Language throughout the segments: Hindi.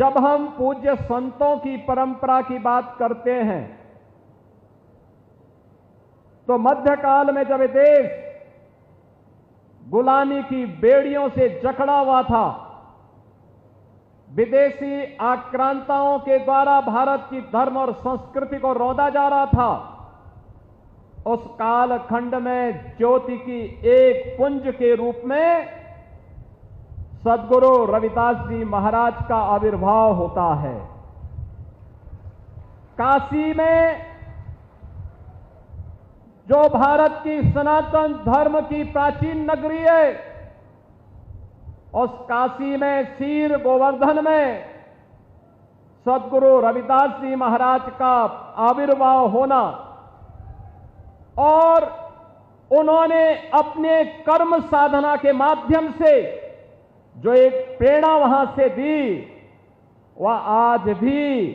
जब हम पूज्य संतों की परंपरा की बात करते हैं तो मध्यकाल में जब देश गुलामी की बेड़ियों से जकड़ा हुआ था, विदेशी आक्रांताओं के द्वारा भारत की धर्म और संस्कृति को रौंदा जा रहा था, उस कालखंड में ज्योति की एक पुंज के रूप में सद्गुरु रविदास जी महाराज का आविर्भाव होता है। काशी में जो भारत की सनातन धर्म की प्राचीन नगरी है, उस काशी में शीर गोवर्धन में सद्गुरु रविदास जी महाराज का आविर्भाव होना और उन्होंने अपने कर्म साधना के माध्यम से जो एक प्रेरणा वहां से दी, वह आज भी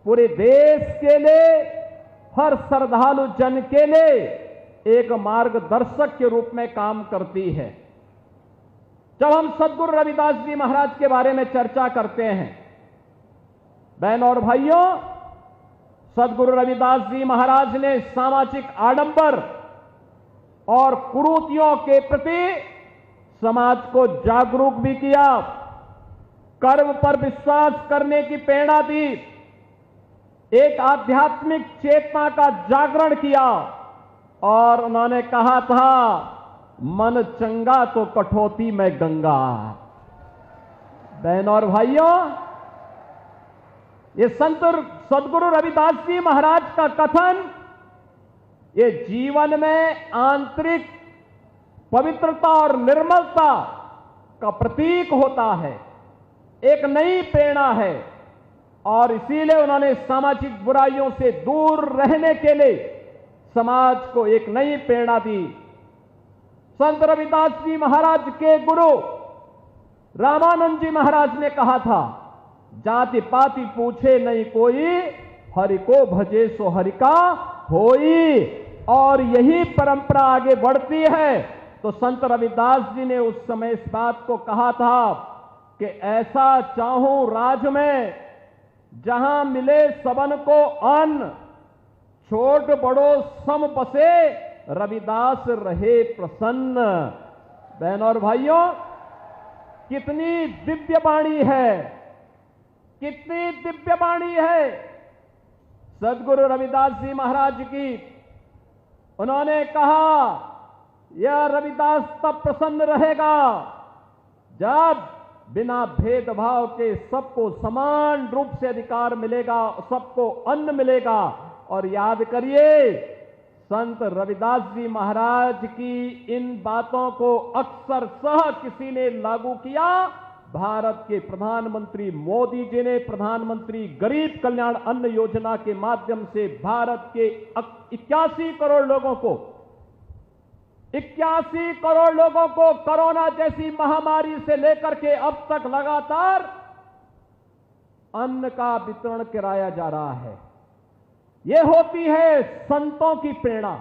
पूरे देश के लिए, हर श्रद्धालु जन के लिए एक मार्गदर्शक के रूप में काम करती है। जब हम सद्गुरु रविदास जी महाराज के बारे में चर्चा करते हैं, बहनों और भाइयों, सद्गुरु रविदास जी महाराज ने सामाजिक आडंबर और कुरीतियों के प्रति समाज को जागरूक भी किया, कर्म पर विश्वास करने की प्रेरणा दी, एक आध्यात्मिक चेतना का जागरण किया और उन्होंने कहा था, मन चंगा तो कठौती में गंगा। बहनों और भाइयों, ये संत सद्गुरु रविदास जी महाराज का कथन ये जीवन में आंतरिक पवित्रता और निर्मलता का प्रतीक होता है, एक नई प्रेरणा है और इसीलिए उन्होंने सामाजिक बुराइयों से दूर रहने के लिए समाज को एक नई प्रेरणा दी। संत रविदास जी महाराज के गुरु रामानंद जी महाराज ने कहा था, जाति पाति पूछे नहीं कोई, हरि को भजे सो हरि का होई। और यही परंपरा आगे बढ़ती है। तो संत रविदास जी ने उस समय इस बात को कहा था कि ऐसा चाहूं राज में जहां मिले सबन को अन्न, छोट बड़ो सम बसे, रविदास रहे प्रसन्न। बहनों और भाइयों, कितनी दिव्य वाणी है, कितनी दिव्य वाणी है सद्गुरु रविदास जी महाराज की। उन्होंने कहा, यह रविदास तब प्रसन्न रहेगा जब बिना भेदभाव के सबको समान रूप से अधिकार मिलेगा, सबको अन्न मिलेगा। और याद करिए, संत रविदास जी महाराज की इन बातों को अक्सर सह किसी ने लागू किया। भारत के प्रधानमंत्री मोदी जी ने प्रधानमंत्री गरीब कल्याण अन्न योजना के माध्यम से भारत के 81 करोड़ लोगों को 81 करोड़ लोगों को कोरोना जैसी महामारी से लेकर के अब तक लगातार अन्न का वितरण कराया जा रहा है। यह होती है संतों की प्रेरणा।